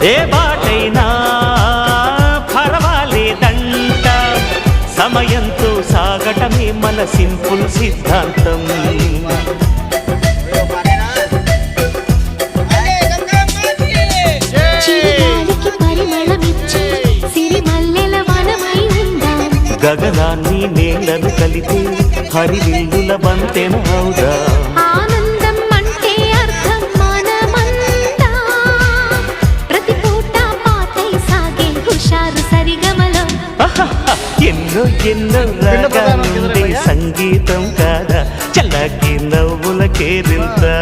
ఏ బాటైనా పర్వాలేదంట, సమయంతో సాగటమే మన సింపుల్ సిద్ధాంతం. గగనాన్ని నేలను కలిపి హరివిల్లుల బంతెన అవుదా. ఆనందం అంటే అర్థం మనమంతా, ప్రతి పూట పాతై సాగే హుషారు సరిగమలో. ఎన్నో ఎన్నో రాగాలుండే సంగీతం కాదా, చల్లకి నవ్వుల కేరిందా.